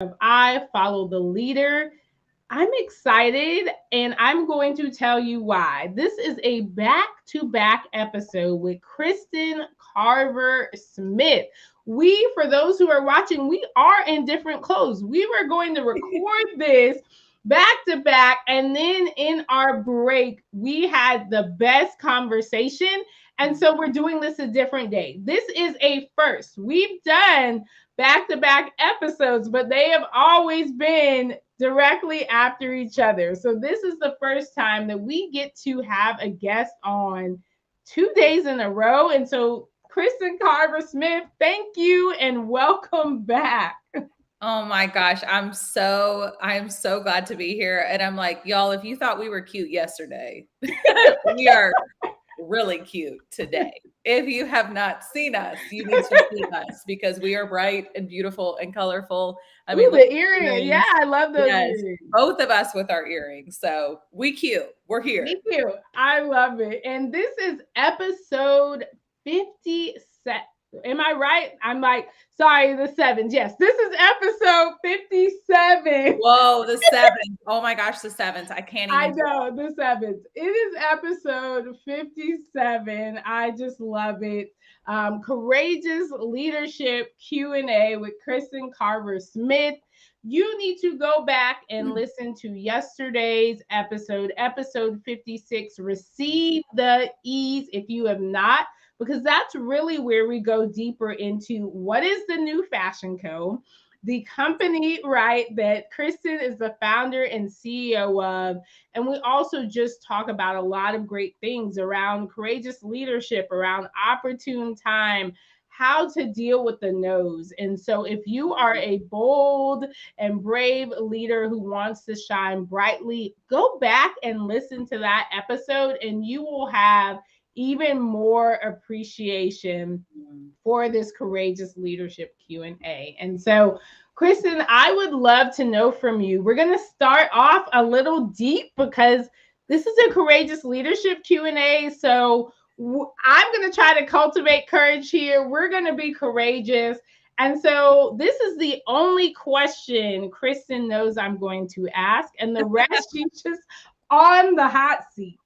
of I Follow the Leader. I'm excited and I'm going to tell you why. This is a back to back episode with Kristin Carver Smith. For those who are watching, we are in different clothes. We were going to record this back to back, and then in our break, we had the best conversation. And so we're doing this a different day. This is a first. We've done back to back episodes, but they have always been directly after each other. So this is the first time that we get to have a guest on 2 days in a row. And so, Kristin Carver Smith, thank you and welcome back. Oh my gosh, I'm so glad to be here. And I'm like, y'all, if you thought we were cute yesterday, we are really cute today. If you have not seen us, you need to see us because we are bright and beautiful and colorful. I mean, Ooh, look the at the earring. Yeah, earrings. I love those Yes, earrings. both of us with our earrings. So we cute. We're here. Me too. I love it. And this is episode 57. Am I right? I'm like, sorry, the sevens. Yes, this is episode 57. Whoa, the sevens. Oh my gosh, the sevens. I can't I even do know, the sevens. It is episode 57. I just love it. Courageous Leadership Q&A with Kristin Carver Smith. You need to go back and listen to yesterday's episode 56, Receive the Ease, if you have not, because that's really where we go deeper into what is the new fashion code, the company, right, that Kristin is the founder and CEO of. And we also just talk about a lot of great things around courageous leadership, around opportune time, how to deal with the no's. And so, if you are a bold and brave leader who wants to shine brightly, go back and listen to that episode, and you will have even more appreciation for this courageous leadership Q&A. And so, Kristin, I would love to know from you. We're going to start off a little deep because this is a courageous leadership Q&A. So I'm going to try to cultivate courage here. We're going to be courageous. And so this is the only question Kristin knows I'm going to ask, and the rest she's just on the hot seat.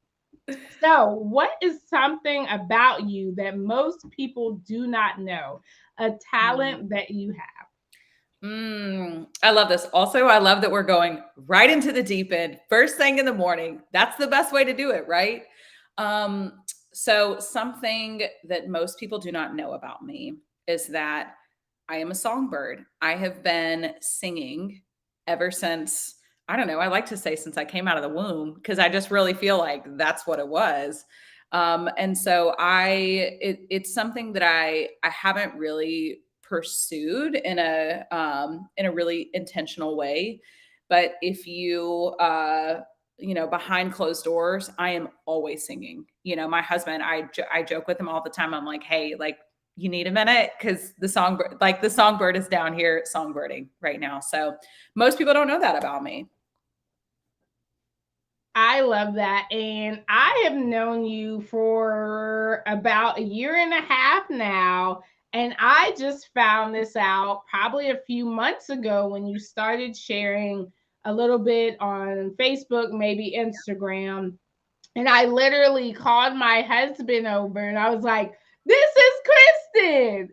So, what is something about you that most people do not know? A talent that you have? I love this. Also, I love that we're going right into the deep end, first thing in the morning. That's the best way to do it, right? So something that most people do not know about me is that I am a songbird. I have been singing ever since, I don't know, I like to say since I came out of the womb, because I just really feel like that's what it was. And so it's something that I haven't really pursued in a really intentional way. But if you behind closed doors, I am always singing. My husband, I joke with him all the time. I'm like, hey, like, you need a minute, because the songbird is down here songbirding right now. So most people don't know that about me. I love that. And I have known you for about a year and a half now. And I just found this out probably a few months ago when you started sharing a little bit on Facebook, maybe Instagram. And I literally called my husband over and I was like, this is Kristin.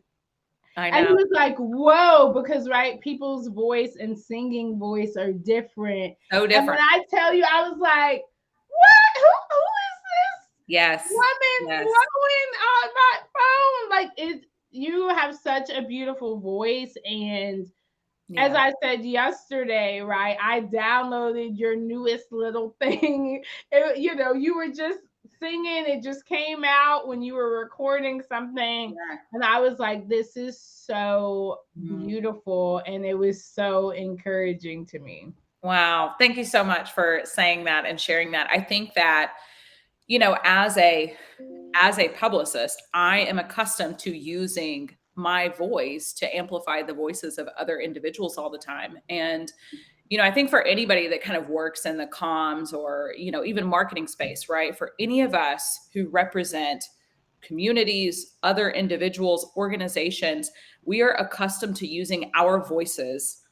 I And he know. was like, whoa, because right, people's voice and singing voice are different. So And when different. I tell you, I was like, what? Who is this Yes. woman Yes. blowing on my phone? Like, you have such a beautiful voice. And as Yeah. I said yesterday, right, I downloaded your newest little thing. You were just singing, it just came out when you were recording something. Yeah. And I was like, this is so Mhm. beautiful. And it was so encouraging to me. Wow. Thank you so much for saying that and sharing that. I think that, as a publicist, I am accustomed to using my voice to amplify the voices of other individuals all the time. And, I think for anybody that kind of works in the comms or, even marketing space, right? For any of us who represent communities, other individuals, organizations, we are accustomed to using our voices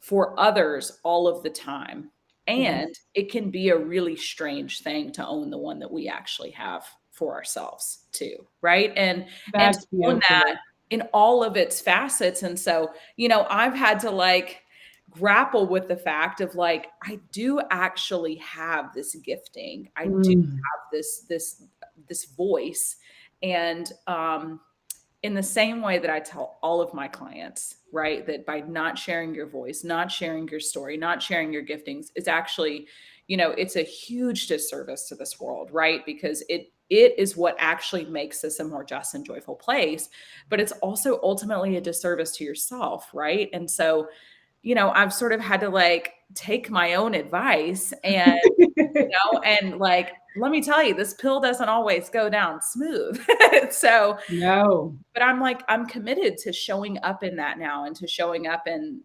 for others all of the time. And Yes. it can be a really strange thing to own the one that we actually have for ourselves too, right? And to That's own that beautiful. in all of its facets. And so, I've had to like grapple with the fact of like, I do actually have this gifting. I do Mm, have this voice. And in the same way that I tell all of my clients, right, that by not sharing your voice, not sharing your story, not sharing your giftings is actually, it's a huge disservice to this world, right? Because it is what actually makes this a more just and joyful place, but it's also ultimately a disservice to yourself, right? And so, I've sort of had to like take my own advice and like, let me tell you, this pill doesn't always go down smooth. So, no. but I'm like, I'm committed to showing up in that now and to showing up and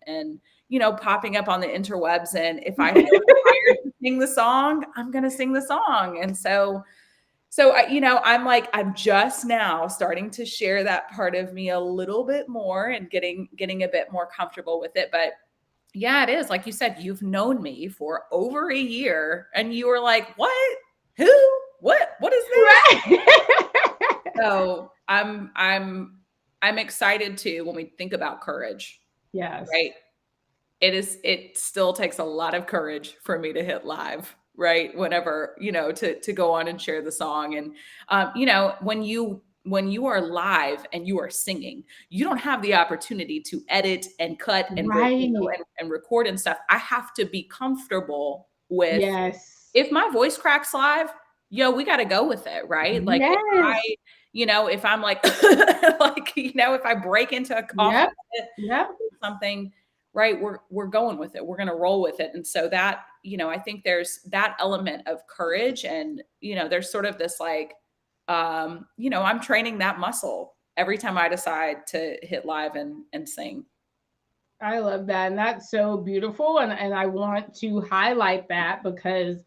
popping up on the interwebs. And if I feel inspired to sing the song, I'm going to sing the song. And so I'm like, I'm just now starting to share that part of me a little bit more and getting a bit more comfortable with it. But yeah, it is. Like you said, you've known me for over a year and you were like, what? Who? What is this? Right. So I'm excited too when we think about courage, right? Yes. It still takes a lot of courage for me to hit live, right? Whenever, to go on and share the song. And when you are live and you are singing, you don't have the opportunity to edit and cut and Right. and record and stuff. I have to be comfortable with Yes. if my voice cracks live, we got to go with it, right? Like if Yes. I, if I'm like, like, if I break into a coughing Yep. fit Yep. or something, right? We're going with it. We're going to roll with it. And so that, I think there's that element of courage and, there's sort of this like, I'm training that muscle every time I decide to hit live and sing. I love that. And that's so beautiful. And I want to highlight that because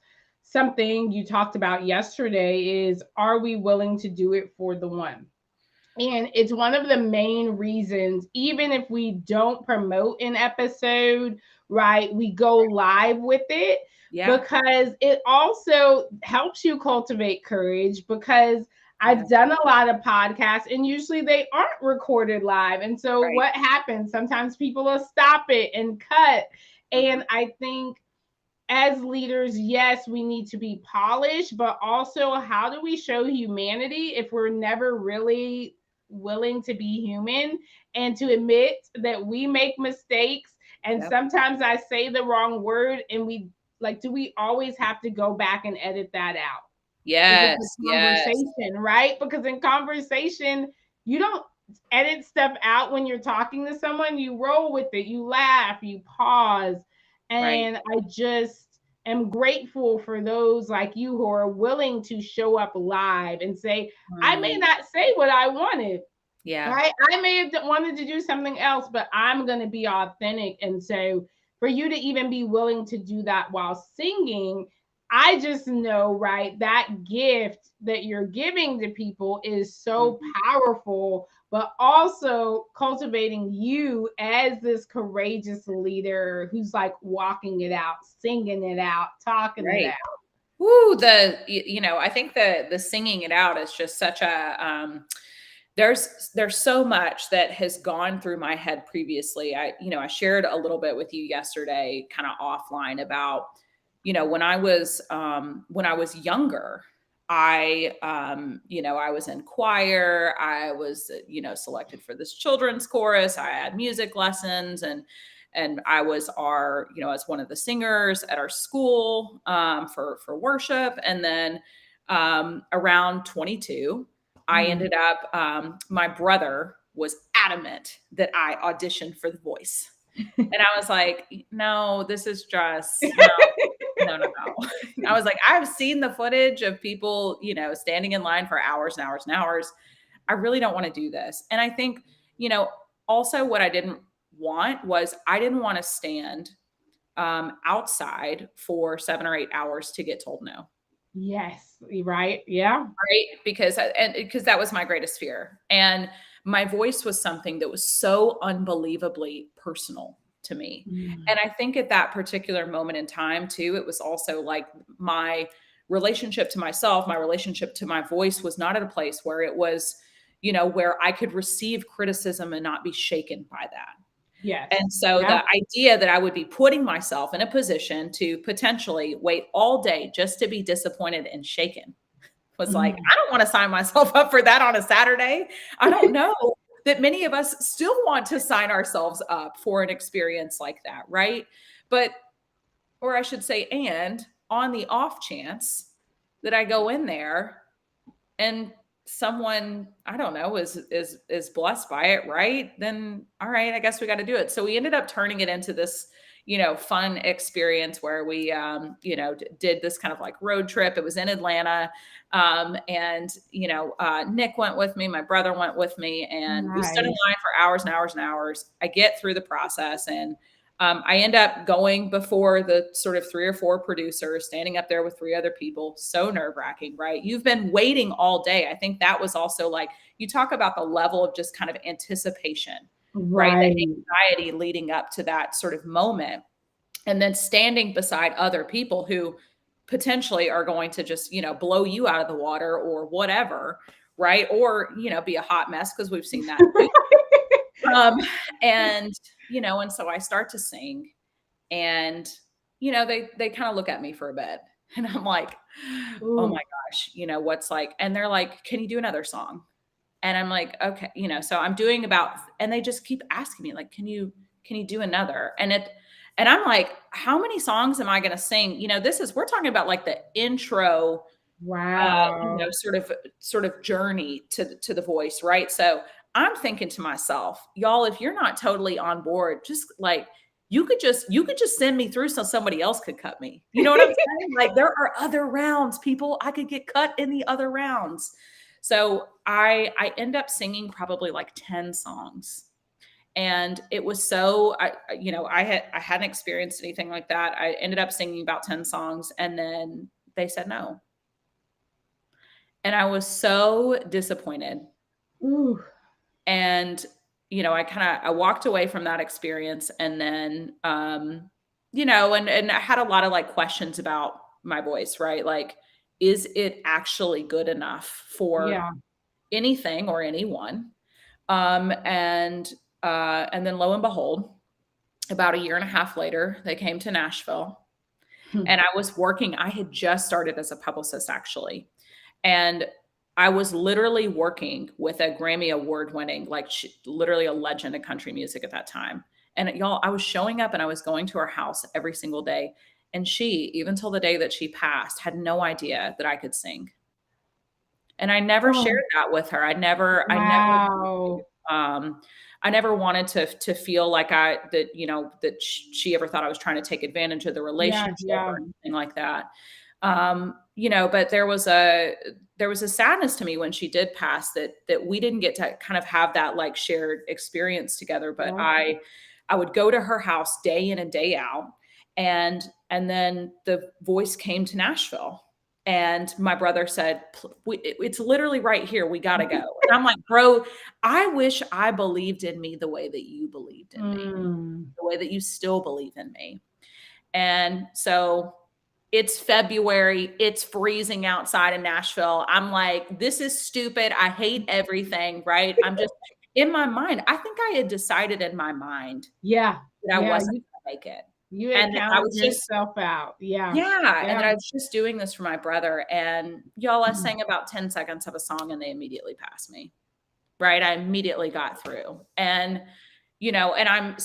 something you talked about yesterday is, are we willing to do it for the one? And it's one of the main reasons, even if we don't promote an episode, right, we go live with it Yeah. because it also helps you cultivate courage. Because Yeah. I've done a lot of podcasts and usually they aren't recorded live. And so Right. what happens? Sometimes people will stop it and cut. Mhm. And I think as leaders, yes, we need to be polished, but also how do we show humanity if we're never really willing to be human and to admit that we make mistakes? And Yep. sometimes I say the wrong word, and we like, do we always have to go back and edit that out? Is it the Yes. Yes. conversation, right? Because in conversation, you don't edit stuff out when you're talking to someone. You roll with it, you laugh, you pause. Right. And I just am grateful for those like you who are willing to show up live and say, I may Mm. not say what I wanted, Yeah. right? I may have wanted to do something else, but I'm going to be authentic. And so for you to even be willing to do that while singing, I just know, right, that gift that you're giving to people is so Mhm. powerful, but also cultivating you as this courageous leader who's like walking it out, singing it out, talking it Right. out. Woo, I think the singing it out is just such a there's so much that has gone through my head previously. I shared a little bit with you yesterday, kind of offline about, when I was younger, I was in choir, I was, selected for this children's chorus, I had music lessons and I was as one of the singers at our school for worship. And then around 22, I Mm. ended up, my brother was adamant that I auditioned for The Voice. And I was like, no, this is just, no, no, no, no. I was like, I've seen the footage of people, standing in line for hours and hours and hours. I really don't want to do this. And I think, also what I didn't want was I didn't want to stand outside for 7 or 8 hours to get told no. Yes, right. Yeah. Right? Because that was my greatest fear. And my voice was something that was so unbelievably personal. to me. Mm. And I think at that particular moment in time too, it was also like my relationship to myself, my relationship to my voice was not at a place where it was, where I could receive criticism and not be shaken by that. Yes. And so Yeah. the idea that I would be putting myself in a position to potentially wait all day just to be disappointed and shaken was like, Mm. I don't want to sign myself up for that on a Saturday. I don't know that many of us still want to sign ourselves up for an experience like that, right? But, or I should say, and on the off chance that I go in there and someone, I don't know, is blessed by it, right? Then all right, I guess we got to do it. So we ended up turning it into this, fun experience where we did this kind of like road trip. It was in Atlanta. And Nick went with me, my brother went with me, and we stood in Nice. line for hours and hours and hours. I get through the process, and I end up going before the sort of 3 or 4 producers, standing up there with 3 other people. So nerve wracking, right? You've been waiting all day. I think that was also like, you talk about the level of just kind of anticipation, right? The Right. anxiety leading up to that sort of moment. And then standing beside other people who potentially are going to just, blow you out of the water or whatever, right? Or, be a hot mess, because we've seen that too. Um, and, and so I start to sing, and, they kind of look at me for a bit, and I'm like, oh my Ooh. gosh, what's like, and they're like, can you do another song? And I'm like, okay, so I'm doing about, and they just keep asking me like, can you do another? And I'm like, how many songs am I going to sing? We're talking about like the intro, Wow. sort of journey to the voice, right? So I'm thinking to myself, y'all, if you're not totally on board, just like you could just send me through so somebody else could cut me. You know what I'm saying? Like, there are other rounds, people. I could get cut in the other rounds. So I end up singing probably like 10 songs. And it was so I hadn't experienced anything like that. I ended up singing about 10 songs, and then they said no. And I was so disappointed. Ooh. And, I walked away from that experience, and then, and I had a lot of like questions about my voice, right? Like, is it actually good enough for Yeah. anything or anyone? And then lo and behold, about a year and a half later, they came to Nashville, Hmm. and I was working. I had just started as a publicist, actually. And I was literally working with a Grammy award winning, like literally a legend of country music at that time. And y'all, I was showing up and I was going to her house every single day. And she, even till the day that she passed, had no idea that I could sing. And I never Oh, shared that with her. wow. Um, I never wanted to feel like that she ever thought I was trying to take advantage of the Yeah. relationship Yeah. or anything like that. But there was a sadness to me when she did pass, that we didn't get to kind of have that like shared experience together. But Yeah. I would go to her house day in and day out, and then the voice came to Nashville. And my brother said, it's literally right here. We got to go. And I'm like, bro, I wish I believed in me the way that you believed in me, Mm. the way that you still believe in me. And so it's February, it's freezing outside in Nashville. I'm like, this is stupid. I hate everything, right? I'm just in my mind. I think I had decided in my mind Yeah. that I Yeah. wasn't going to make it. You had And that I counted was just, yourself out. Yeah. yeah. And Yeah. that I was just doing this for my brother. And y'all, I Mm. sang about 10 seconds of a song and they immediately passed me, right? I immediately got through. And, and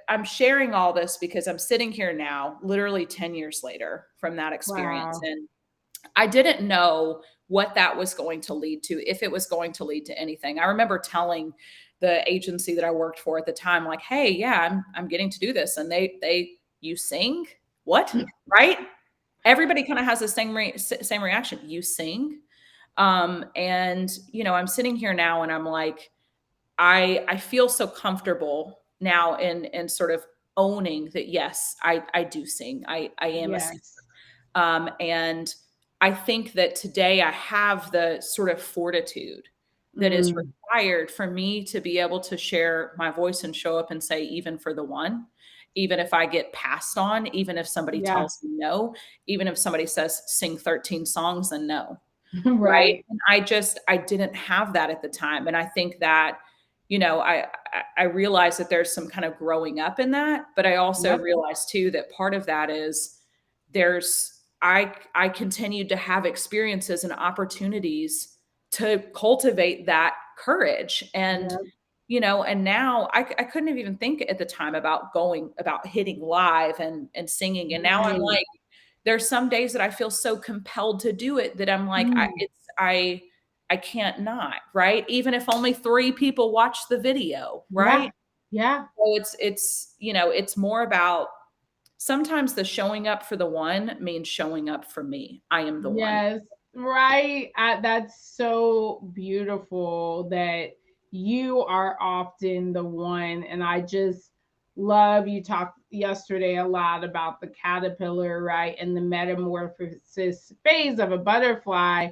I'm sharing all this because I'm sitting here now, literally 10 years later from that experience. Wow. And I didn't know what that was going to lead to, if it was going to lead to anything. I remember telling the agency that I worked for at the time, like, hey, yeah, I'm getting to do this. And you sing? What? Right? Everybody kind of has the same reaction. You sing? And I'm sitting here now and I'm like, I feel so comfortable now in sort of owning that, yes, I do sing. I am a singer. Yes. And I think that today I have the sort of fortitude that is Mm. required for me to be able to share my voice and show up and say, even for the one. even if I get passed on, even if somebody Yeah. tells me no, even if somebody says sing 13 songs and no. Right. Right. And I didn't have that at the time. And I think that, I realized that there's some kind of growing up in that, but I also Yep. realized too that part of that is I continued to have experiences and opportunities to cultivate that courage. And, Yep. and now I couldn't even think at the time about hitting live and singing. And now I'm Right. like, there's some days that I feel so compelled to do it that I'm like, Mm. I can't not, right? Even if only 3 people watch the video, Yeah. right? Yeah. So it's more about sometimes the showing up for the one means showing up for me. I am the one. Yes, right. That's so beautiful that you are often the one. And I just love you talked yesterday a lot about the caterpillar, right? And the metamorphosis phase of a butterfly.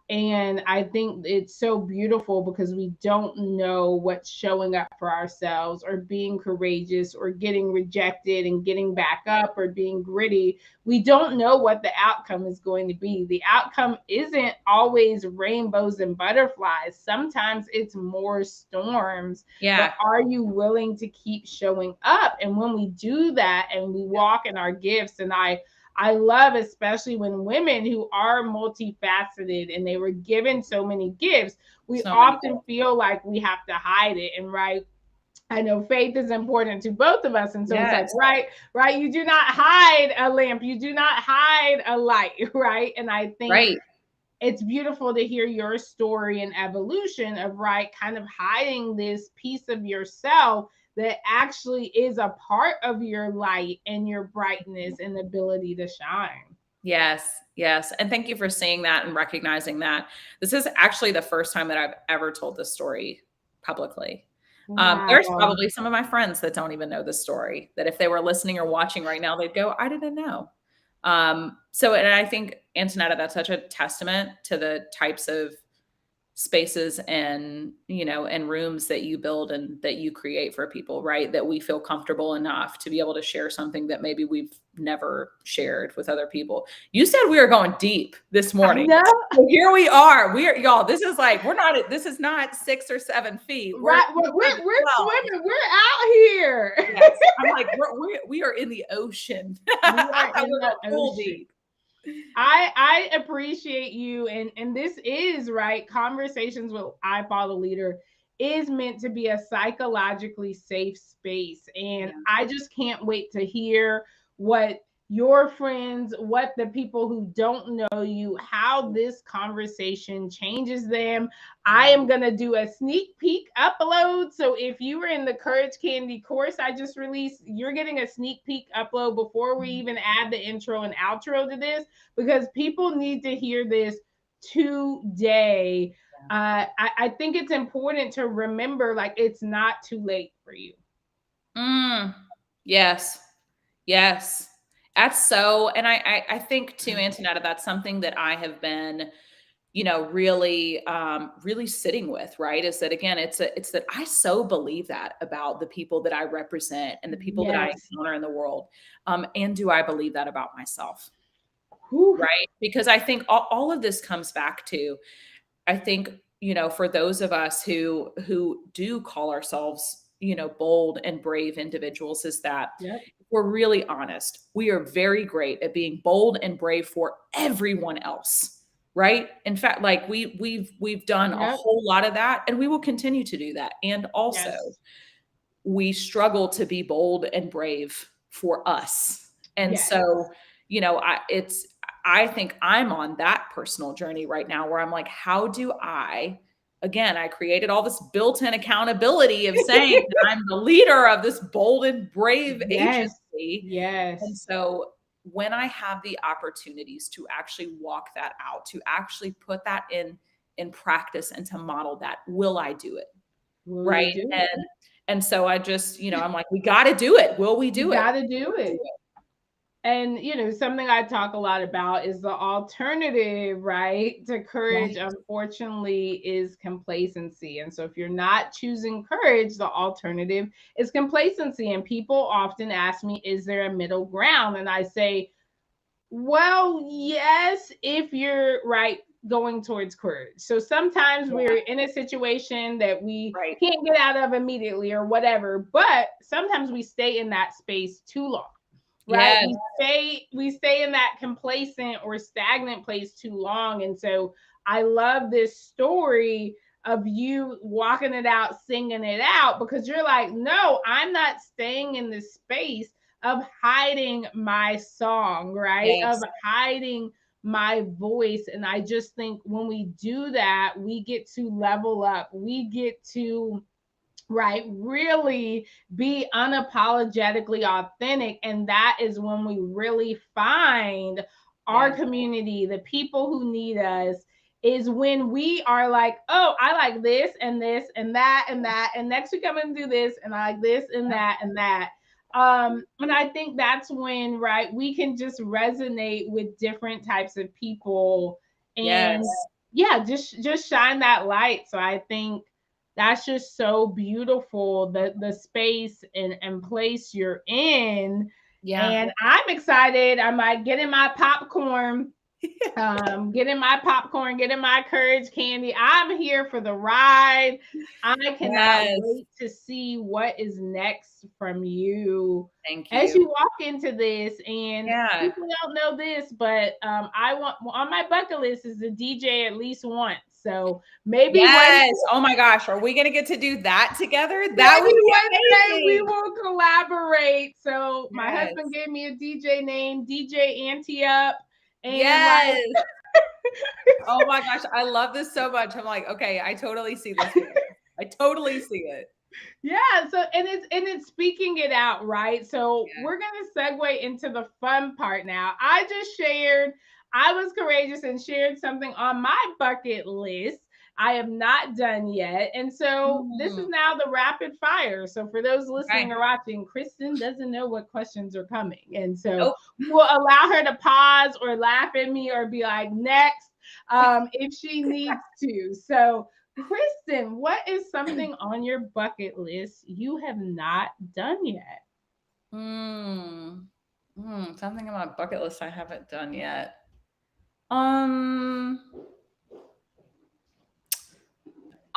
And I think it's so beautiful because we don't know what's showing up for ourselves or being courageous or getting rejected and getting back up or being gritty. We don't know what the outcome is going to be. The outcome isn't always rainbows and butterflies. Sometimes it's more storms. Yeah. But are you willing to keep showing up? And when we do that and we walk in our gifts, and I love especially when women who are multifaceted and they were given so many gifts, we So many often feel like we have to hide it. And right, I know faith is important to both of us. And so it's like, Yes. right, you do not hide a lamp, you do not hide a light, right? And I think Right. it's beautiful to hear your story and evolution of right kind of hiding this piece of yourself that actually is a part of your light and your brightness and ability to shine. Yes. Yes. And thank you for saying that and recognizing that. This is actually the first time that I've ever told this story publicly. There's Wow. probably some of my friends that don't even know the story, that if they were listening or watching right now, they'd go, I didn't know. And I think, Antonetta, that's such a testament to the types of spaces and rooms that you build and that you create for people, right? That we feel comfortable enough to be able to share something that maybe we've never shared with other people. You said we were going deep this I morning. know. So here we are. Y'all, this is like, this is not 6 or 7 feet. We're Right. We're 12. swimming. We're out here. Yes. I'm like, we are in the ocean. We are in We're the full ocean. deep. I appreciate you, and this is right. Conversations with I Follow Leader is meant to be a psychologically safe space, and Yeah. I just can't wait to hear what your friends, what the people who don't know you, how this conversation changes them. I am going to do a sneak peek upload. So if you were in the Courage Candy course I just released, you're getting a sneak peek upload before we even add the intro and outro to this, because people need to hear this today. I think it's important to remember like it's not too late for you. Yes. Yes. That's so, and I think too, Antonetta, that's something that I have been, really sitting with, right? Is that again, it's that I so believe that about the people that I represent and the people that I Yes. encounter in the world. And do I believe that about myself? Whew. Right. Because I think all of this comes back to, I think, for those of us who do call ourselves, bold and brave individuals, is that Yep. if we're really honest, we are very great at being bold and brave for everyone else, right? In fact, like we've done a Yep. whole lot of that, and we will continue to do that. And also, Yes. we struggle to be bold and brave for us. And Yes. so, I think I'm on that personal journey right now where I'm like, how do I created all this built-in accountability of saying that I'm the leader of this bold and brave Yes. agency. And Yes. so when I have the opportunities to actually walk that out, to actually put that in practice and to model that, will I do it? Will you Right. do it? And so I just, I'm like, we got to do it. Will we You do it? got to do Will we do it. it? And, something I talk a lot about is the alternative, right, to courage, Right. unfortunately, is complacency. And so if you're not choosing courage, the alternative is complacency. And people often ask me, is there a middle ground? And I say, well, yes, if you're right going towards courage. So sometimes Yeah. we're in a situation that we Right. can't get out of immediately or whatever, but sometimes we stay in that space too long. Right? Yes. We stay in that complacent or stagnant place too long. And so I love this story of you walking it out, singing it out, because you're like, no, I'm not staying in this space of hiding my song, right? Of Yes. hiding my voice. And I just think when we do that, we get to level up. We get to, right, really be unapologetically authentic. And that is when we really find our Yeah. community, the people who need us, is when we are like, oh, I like this and this and that and that. And next week I'm going to do this and I like this and that and that. And I think that's when, right, we can just resonate with different types of people Yes. and yeah, just shine that light. So I think that's just so beautiful, the space and place you're in. Yeah. And I'm excited. I'm like getting my popcorn, getting my courage candy. I'm here for the ride. I cannot Yes. wait to see what is next from you Thank as you. you walk into this. And Yeah. people don't know this, but I want on my bucket list is to DJ at least once. So maybe Yes. Oh my gosh. Are we going to get to do that together? That maybe would be one day we amazing. will collaborate. So my Yes. husband gave me a DJ name, DJ Ante Up. And like, Yes. Oh my gosh. I love this so much. I'm like, okay, I totally see this. I totally see it. yeah, so and it's speaking it out, right? So Yeah. we're gonna segue into the fun part now. I just shared, I was courageous and shared something on my bucket list I have not done yet. And so this is Mm. now the rapid fire. So for those listening Okay. or watching, Kristin doesn't know what questions are coming. And so Nope. we'll allow her to pause or laugh at me or be like, next, if she needs to. So Kristin, what is something on your bucket list you have not done yet? Something on my bucket list I haven't done yet. Um,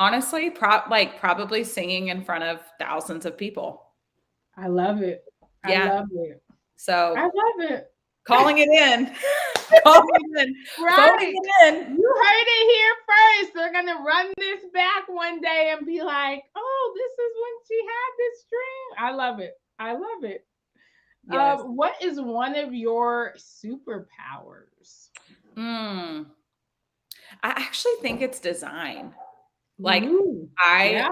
Honestly, probably singing in front of thousands of people. I love it. I Yeah. love it. I So love it. calling it in, calling it in, Right. phoning it in. You heard it here first. They're going to run this back one day and be like, oh, this is when she had this dream. I love it. I love it. Yes. What is one of your superpowers? I actually think it's design. Like Ooh, I yeah.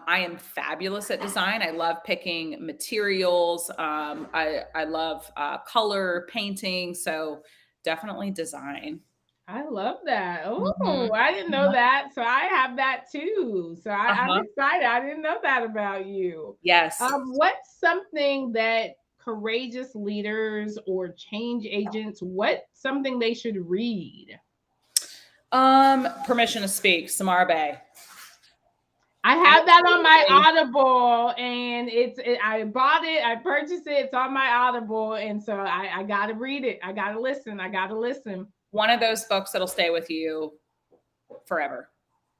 I am fabulous at design. I love picking materials. I love color painting. So definitely design. I love that. Mhm. Oh, I didn't know Uh-huh. that. So I have that too. So I'm Uh-huh. excited. I didn't know that about you. Yes. What's something that courageous leaders or change agents, what something they should read? Permission to Speak, Samara Bay. I have that on my Absolutely. Audible, and I bought it, I purchased it, it's on my Audible, and so I gotta read it. I gotta listen. I gotta listen. One of those books that'll stay with you forever.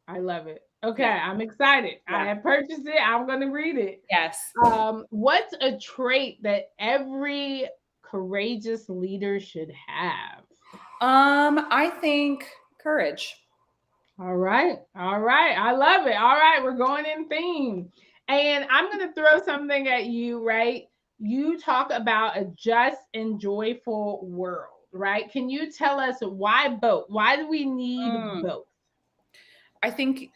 I love it. Okay, Yeah. I'm excited. I Yeah. have purchased it. I'm gonna read it. Yes. What's a trait that every courageous leader should have? I think courage. All right. All right. I love it. All right. We're going in theme. And I'm going to throw something at you, right? You talk about a just and joyful world, right? Can you tell us why both? Why do we need Mm. both? I think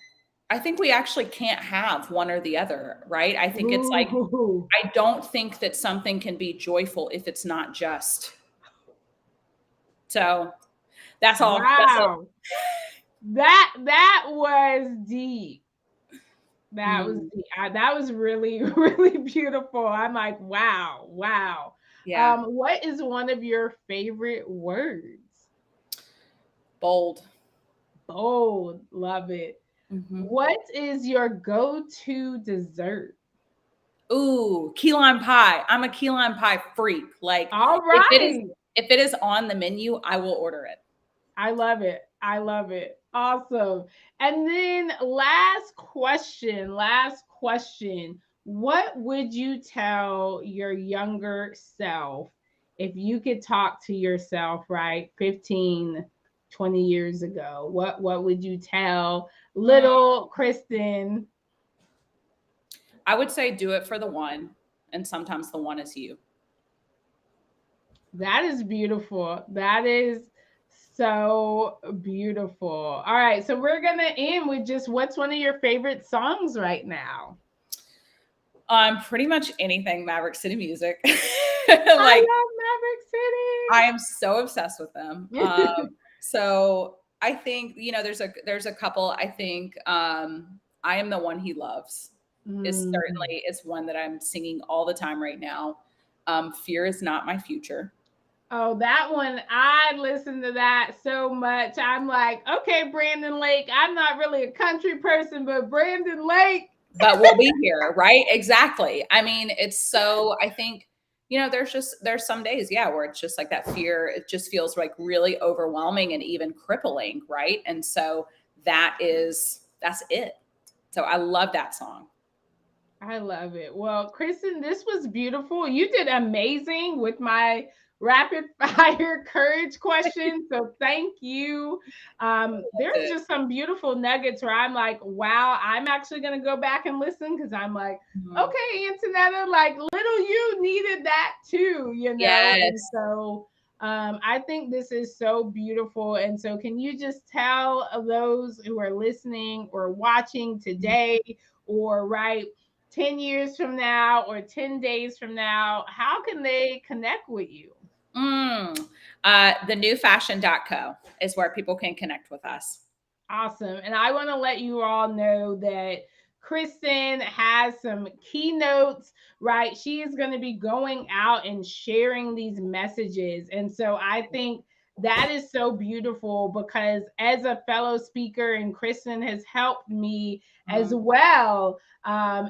we actually can't have one or the other, right? I think it's like Ooh. I don't think that something can be joyful if it's not just. So that's all. That's it. Wow. That was deep. That was Mm. deep. That was really, really beautiful. I'm like, wow, wow. Yeah. What is one of your favorite words? Bold. Bold. Love it. Hmm. What is your go-to dessert? Ooh, key lime pie. I'm a key lime pie freak. Like All if it is right. if it is on the menu, I will order it. I love it. I love it. Awesome. And then last question, last question. What would you tell your younger self if you could talk to yourself, right? 15, 20 years ago. What would you tell Mm, little Kristin? I would say do it for the one, and sometimes the one is you. That is beautiful. That is so beautiful. All right, so we're going to end with just what's one of your favorite songs right now? Pretty much anything Maverick City Music. I Like I love am so obsessed with them. Maverick City. So I think there's a couple. I think I Am the One He Loves is Mm. certainly is one that I'm singing all the time right now. Fear is not my future. Oh, that one, I listen to that so much. I'm like, okay, Brandon Lake. I'm not really a country person, but Brandon Lake. But we'll be here, right? Exactly. I mean, it's so, I think, there's some days, yeah, where it's just like that fear, it just feels like really overwhelming and even crippling, right? And so that's it. So I love that song. I love it. Well, Kristen, this was beautiful. You did amazing with my rapid fire courage question. So thank you. That's There's it. just some beautiful nuggets where I'm like, wow, I'm actually going to go back and listen because I'm like, Mhm. okay, Antonetta, like little you needed that too, you know? And Yes. so I think this is so beautiful. And so, can you just tell those who are listening or watching today, or right? 10 years from now or 10 days from now, how can they connect with you? Mm. The newfashion.co is where people can connect with us. Awesome. And I want to let you all know that Kristen has some keynotes, right? She is going to be going out and sharing these messages. And so I think that is so beautiful because as a fellow speaker, and Kristen has helped me as Mhm. well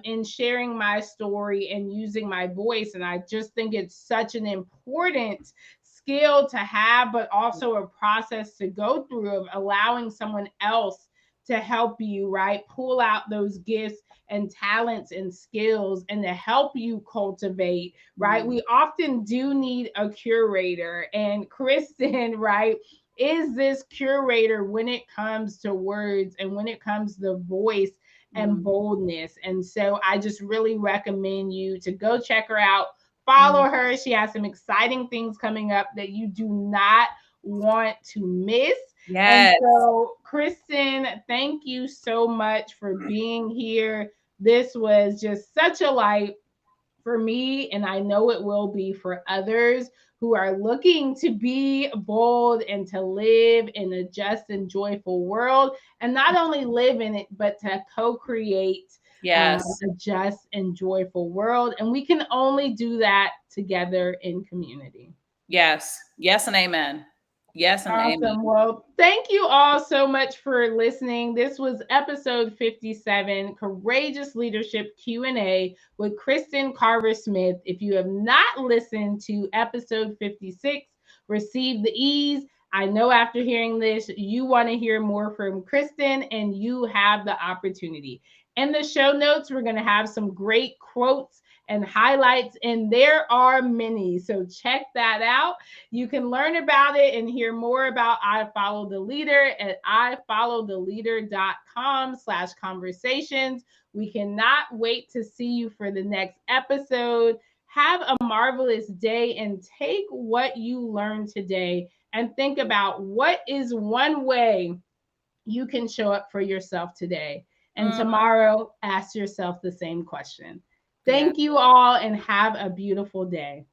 in sharing my story and using my voice. And I just think it's such an important skill to have, but also a process to go through of allowing someone else to help you, right? Pull out those gifts and talents and skills and to help you cultivate, right? Mhm. We often do need a curator. And Kristen, right, is this curator when it comes to words and when it comes to voice and Mhm. boldness. And so I just really recommend you to go check her out. Mhm. Follow her. She has some exciting things coming up that you do not want to miss. And Yes. so, Kristen, thank you so much for being here. This was just such a light for me, and I know it will be for others who are looking to be bold and to live in a just and joyful world, and not only live in it, but to co create Yes. a just and joyful world. And we can only do that together in community. Yes. Yes and amen. Yes and amen. Awesome. Well, thank you all so much for listening. This was episode 57, Courageous Leadership Q&A with Kristin Carver Smith. If you have not listened to episode 56, Receive the Ease, I know after hearing this, you want to hear more from Kristen, and you have the opportunity. In the show notes, we're going to have some great quotes and highlights, and there are many. So check that out. You can learn about it and hear more about I Follow the Leader at ifollowtheleader.com/conversations. We cannot wait to see you for the next episode. Have a marvelous day and take what you learned today and think about what is one way you can show up for yourself today. And Mm, tomorrow, ask yourself the same question. yeah. Thank you all and have a beautiful day.